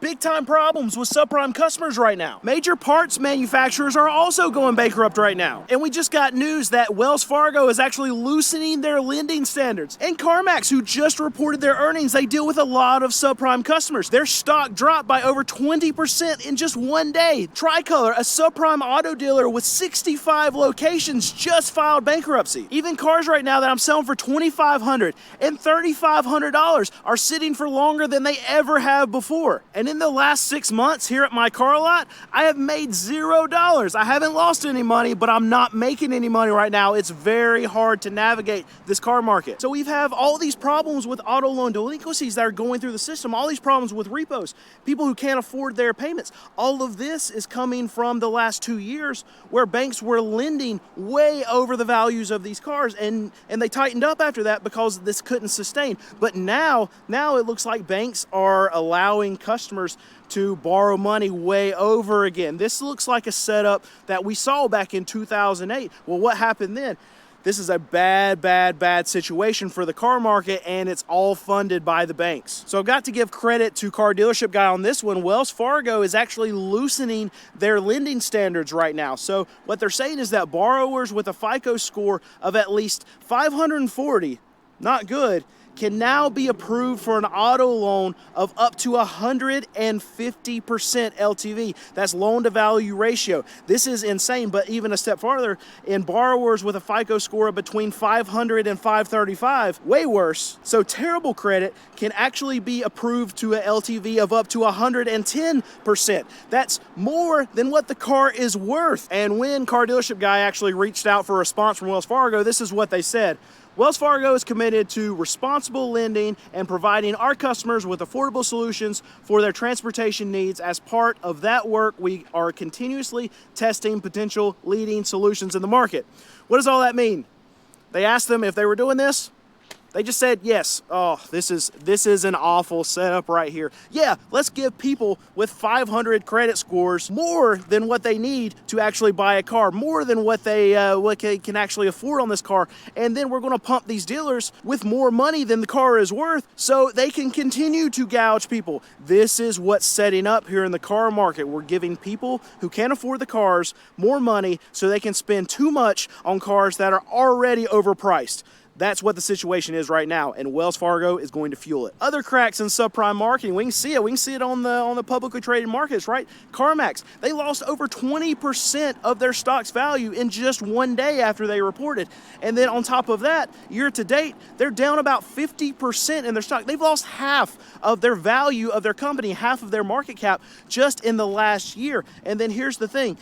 Big time problems with subprime customers right now. Major parts manufacturers are also going bankrupt right now. And we just got news that Wells Fargo is actually loosening their lending standards. And CarMax, who just reported their earnings, they deal with a lot of subprime customers. Their stock dropped by over 20% in just one day. Tricolor, a subprime auto dealer with 65 locations, just filed bankruptcy. Even cars right now that I'm selling for $2,500 and $3,500 are sitting for longer than they ever have before. And in the last 6 months here at my car lot, I have made $0. I haven't lost any money, but I'm not making any money right now. It's very hard to navigate this car market. So we have all these problems with auto loan delinquencies that are going through the system, all these problems with repos, people who can't afford their payments. All of this is coming from the last 2 years where banks were lending way over the values of these cars, and they tightened up after that because this couldn't sustain. But now it looks like banks are allowing customers to borrow money way over again. This looks like a setup that we saw back in 2008. Well, what happened then? This is a bad situation for the car market, and it's all funded by the banks. So I've got to give credit to Car Dealership Guy on this one. Wells Fargo is actually loosening their lending standards right now. So what they're saying is that borrowers with a FICO score of at least 540, not good, can now be approved for an auto loan of up to 150% LTV. That's loan to value ratio. This is insane, but even a step farther, in borrowers with a FICO score of between 500 and 535, way worse. So terrible credit can actually be approved to an LTV of up to 110%. That's more than what the car is worth. And when Car Dealership Guy actually reached out for a response from Wells Fargo, this is what they said. Wells Fargo is committed to responsible lending and providing our customers with affordable solutions for their transportation needs. As part of that work, we are continuously testing potential leading solutions in the market. What does all that mean? They asked them if they were doing this. They just said yes. Oh, this is an awful setup right here. Yeah, let's give people with 500 credit scores more than what they need to actually buy a car, more than what they can actually afford on this car. And then we're going to pump these dealers with more money than the car is worth so they can continue to gouge people. This is what's setting up here in the car market. We're giving people who can't afford the cars more money so they can spend too much on cars that are already overpriced. That's what the situation is right now, and Wells Fargo is going to fuel it. Other cracks in subprime marketing, we can see it. We can see it on the publicly traded markets, right? CarMax, they lost over 20% of their stock's value in just one day after they reported. And then on top of that, year to date, they're down about 50% in their stock. They've lost half of their value of their company, half of their market cap just in the last year. And then here's the thing,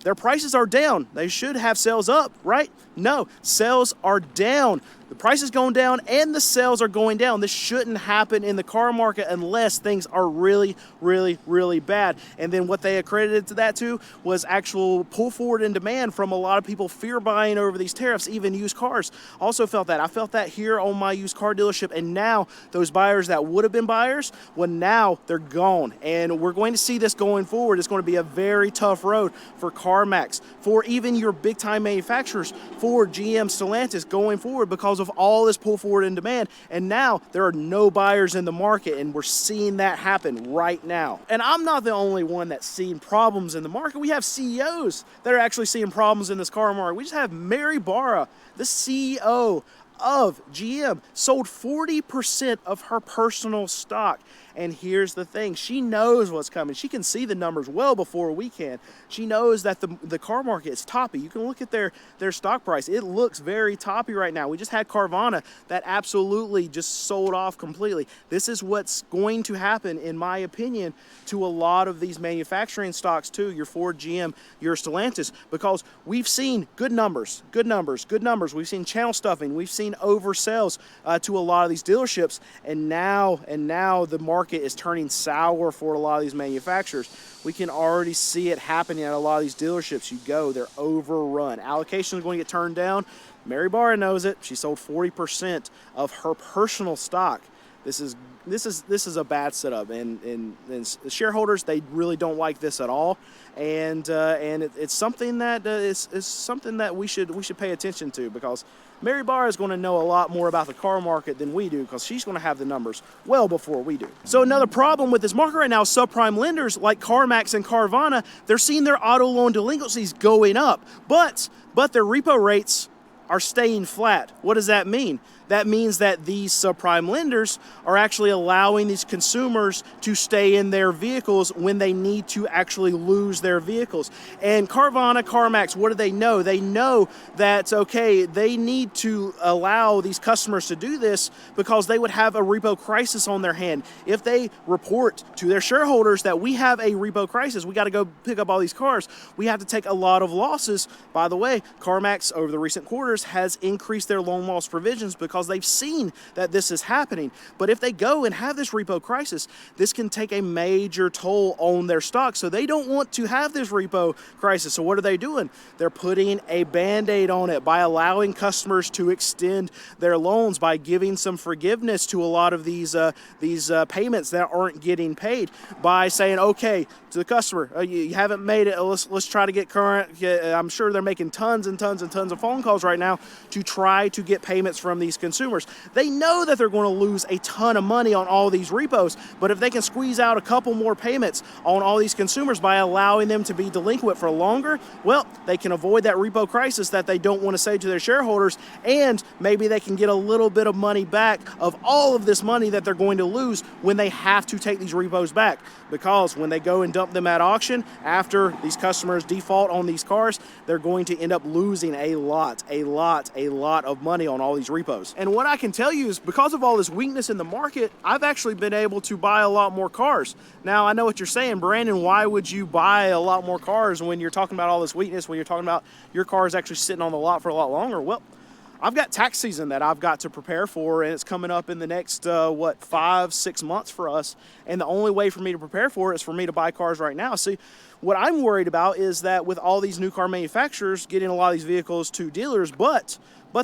their prices are down. They should have sales up, right? No, sales are down. The price is going down and the sales are going down. This shouldn't happen in the car market unless things are really bad. And then what they accredited to that to was actual pull forward in demand from a lot of people fear buying over these tariffs, even used cars. Also felt that. I felt that here on my used car dealership, and now those buyers that would have been buyers, well, now they're gone. And we're going to see this going forward. It's going to be a very tough road for CarMax, for even your big time manufacturers, for GM, Stellantis going forward because of all this pull forward in demand. And now there are no buyers in the market, and we're seeing that happen right now. And I'm not the only one that's seeing problems in the market. We have CEOs that are actually seeing problems in this car market. We just have Mary Barra, the CEO of GM, sold 40% of her personal stock. And here's the thing, she knows what's coming. She can see the numbers well before we can. She knows that the car market is toppy. You can look at their stock price. It looks very toppy right now. We just had Carvana that absolutely just sold off completely. This is what's going to happen, in my opinion, to a lot of these manufacturing stocks too, your Ford, GM, your Stellantis, because we've seen good numbers. We've seen channel stuffing. We've seen oversells to a lot of these dealerships, and now the market is turning sour for a lot of these manufacturers. We can already see it happening at a lot of these dealerships. You go, they're overrun. Allocation is going to get turned down. Mary Barra knows it. She sold 40% of her personal stock. This is a bad setup, and the shareholders, they really don't like this at all, and it's something that is something that we should pay attention to, because Mary Barr is going to know a lot more about the car market than we do, because she's going to have the numbers well before we do. So another problem with this market right now is subprime lenders like CarMax and Carvana, they're seeing their auto loan delinquencies going up, but their repo rates are staying flat. What does that mean? That means that these subprime lenders are actually allowing these consumers to stay in their vehicles when they need to actually lose their vehicles. And Carvana, CarMax, what do they know? They know that, okay, they need to allow these customers to do this because they would have a repo crisis on their hand. If they report to their shareholders that we have a repo crisis, we got to go pick up all these cars, we have to take a lot of losses. By the way, CarMax over the recent quarters has increased their loan loss provisions because they've seen that this is happening. But if they go and have this repo crisis, this can take a major toll on their stock. So they don't want to have this repo crisis. So what are they doing? They're putting a Band-Aid on it by allowing customers to extend their loans, by giving some forgiveness to a lot of these payments that aren't getting paid, by saying, okay, to the customer, you haven't made it, let's try to get current. I'm sure they're making tons and tons and tons of phone calls right now to try to get payments from these consumers. They know that they're going to lose a ton of money on all these repos, but if they can squeeze out a couple more payments on all these consumers by allowing them to be delinquent for longer, well, they can avoid that repo crisis that they don't want to say to their shareholders, and maybe they can get a little bit of money back of all of this money that they're going to lose when they have to take these repos back. Because when they go and dump them at auction, after these customers default on these cars, they're going to end up losing a lot of money on all these repos. And what I can tell you is, because of all this weakness in the market, I've actually been able to buy a lot more cars. Now, I know what you're saying, Brandon, why would you buy a lot more cars when you're talking about all this weakness, when you're talking about your car is actually sitting on the lot for a lot longer? Well, I've got tax season that I've got to prepare for, and it's coming up in the next, 5-6 months for us. And the only way for me to prepare for it is for me to buy cars right now. See, what I'm worried about is that with all these new car manufacturers getting a lot of these vehicles to dealers, but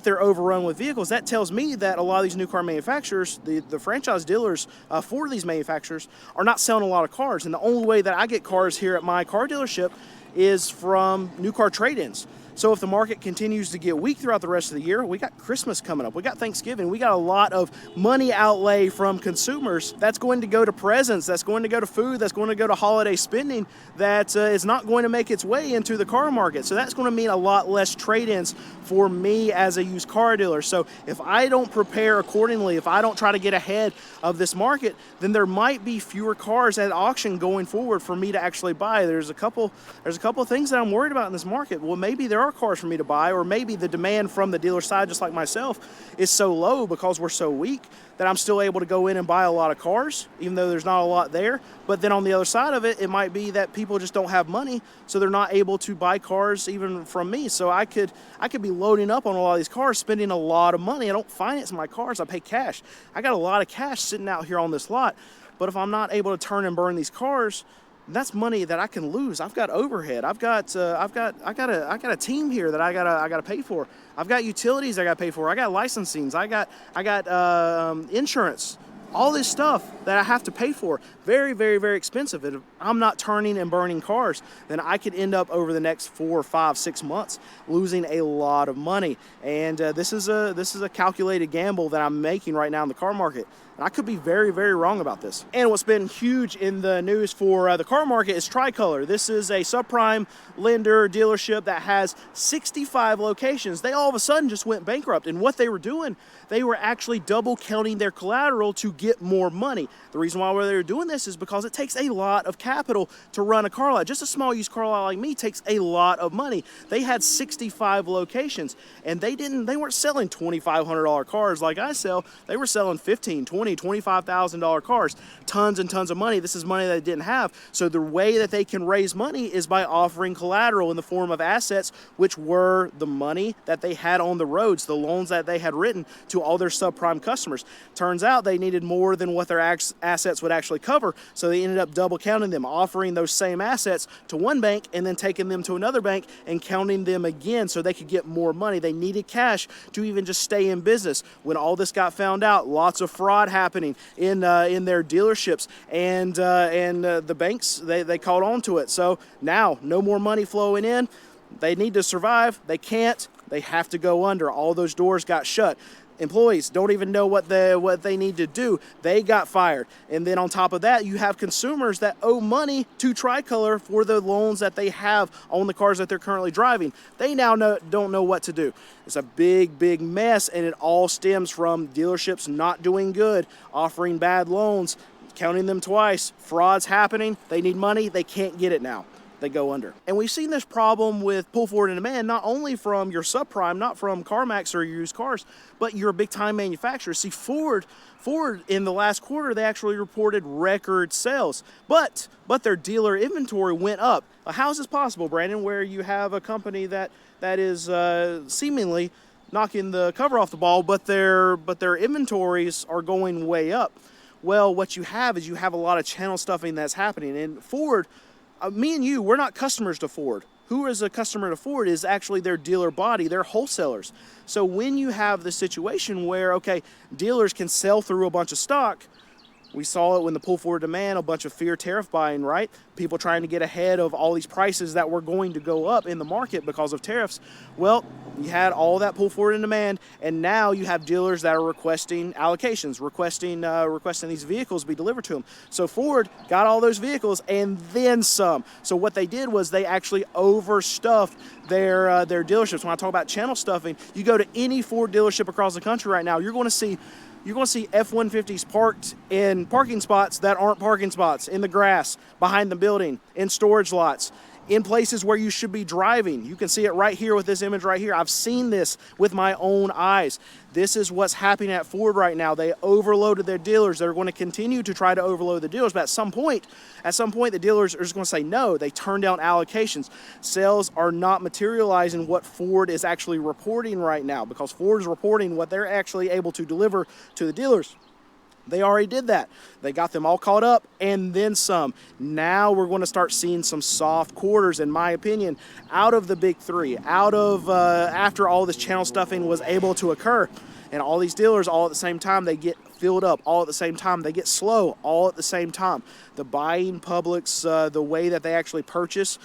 they're overrun with vehicles, that tells me that a lot of these new car manufacturers, the franchise dealers for these manufacturers, are not selling a lot of cars. And the only way that I get cars here at my car dealership is from new car trade-ins. So if the market continues to get weak throughout the rest of the year, we got Christmas coming up, we got Thanksgiving, we got a lot of money outlay from consumers that's going to go to presents, that's going to go to food, that's going to go to holiday spending, that is not going to make its way into the car market. So that's going to mean a lot less trade-ins for me as a used car dealer. So if I don't prepare accordingly, if I don't try to get ahead of this market, then there might be fewer cars at auction going forward for me to actually buy. There's a couple of things that I'm worried about in this market. Well, maybe there are cars for me to buy, or maybe the demand from the dealer side, just like myself, is so low because we're so weak that I'm still able to go in and buy a lot of cars, even though there's not a lot there. But then on the other side of it, it might be that people just don't have money, so they're not able to buy cars even from me. So I could be loading up on a lot of these cars, spending a lot of money. I don't finance my cars, I pay cash. I got a lot of cash sitting out here on this lot. But if I'm not able to turn and burn these cars, that's money that I can lose. I've got overhead. I got a team here that I gotta pay for. I've got utilities I gotta pay for. I got licensings. I got insurance. All this stuff that I have to pay for. Very, very, very expensive. If I'm not turning and burning cars, then I could end up over the next 4, 5, 6 months losing a lot of money. And this is a calculated gamble that I'm making right now in the car market. And I could be very, very wrong about this. And what's been huge in the news for the car market is Tricolor. This is a subprime lender dealership that has 65 locations. They all of a sudden just went bankrupt. And what they were doing, they were actually double counting their collateral to get more money. The reason why they were doing this is because it takes a lot of capital to run a car lot. Just a small used car lot like me takes a lot of money. They had 65 locations, and they weren't selling $2,500 cars like I sell. They were selling $15,000, $20,000, $25,000 cars. Tons and tons of money. This is money that they didn't have. So the way that they can raise money is by offering collateral in the form of assets, which were the money that they had on the roads, the loans that they had written to to all their subprime customers. Turns out they needed more than what their assets would actually cover, so they ended up double counting them, offering those same assets to one bank and then taking them to another bank and counting them again so they could get more money. They needed cash to even just stay in business. When all this got found out, lots of fraud happening in their dealerships, and the banks, they caught on to it. So now no more money flowing in. They need to survive. They can't. They have to go under. All those doors got shut. Employees don't even know what they need to do. They got fired. And then on top of that, you have consumers that owe money to Tricolor for the loans that they have on the cars that they're currently driving. They now don't know what to do. It's a big mess, and it all stems from dealerships not doing good, offering bad loans, counting them twice, frauds happening. They need money. They can't get it now. They go under. And we've seen this problem with pull forward in demand, not only from your subprime, not from CarMax or your used cars, but your big time manufacturers. See, Ford in the last quarter, they actually reported record sales, but their dealer inventory went up. How is this possible, Brandon, where you have a company that is seemingly knocking the cover off the ball, but their inventories are going way up? Well, what you have is a lot of channel stuffing that's happening. And Ford, me and you, we're not customers to Ford. Who is a customer to Ford is actually their dealer body, their wholesalers. So when you have the situation where, okay, dealers can sell through a bunch of stock, we saw it when the pull forward demand, a bunch of fear tariff buying, right? People trying to get ahead of all these prices that were going to go up in the market because of tariffs. Well, you had all that pull forward in demand, and now you have dealers that are requesting allocations, requesting these vehicles be delivered to them. So Ford got all those vehicles and then some. So what they did was they actually overstuffed their dealerships. When I talk about channel stuffing, you go to any Ford dealership across the country right now, you're going to see F-150s parked in parking spots that aren't parking spots, in the grass, behind the building, in storage lots, in places where you should be driving. You can see it right here with this image right here. I've seen this with my own eyes. This is what's happening at Ford right now. They overloaded their dealers. They're going to continue to try to overload the dealers, but at some point, the dealers are just going to say no. They turn down allocations. Sales are not materializing what Ford is actually reporting right now, because Ford is reporting what they're actually able to deliver to the dealers. They already did that. They got them all caught up and then some. Now we're going to start seeing some soft quarters, in my opinion, out of the big three, after all this channel stuffing was able to occur. And all these dealers, all at the same time, they get filled up. All at the same time, they get slow. All at the same time. The buying publics, the way that they actually purchase,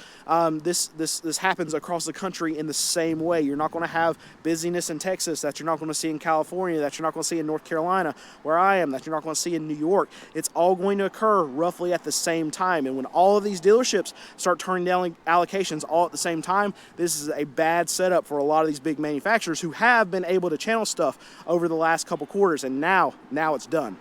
this happens across the country in the same way. You're not going to have busyness in Texas that you're not going to see in California, that you're not going to see in North Carolina, where I am, that you're not going to see in New York. It's all going to occur roughly at the same time. And when all of these dealerships start turning down allocations all at the same time, this is a bad setup for a lot of these big manufacturers who have been able to channel stuff over the last couple quarters, and now it's done.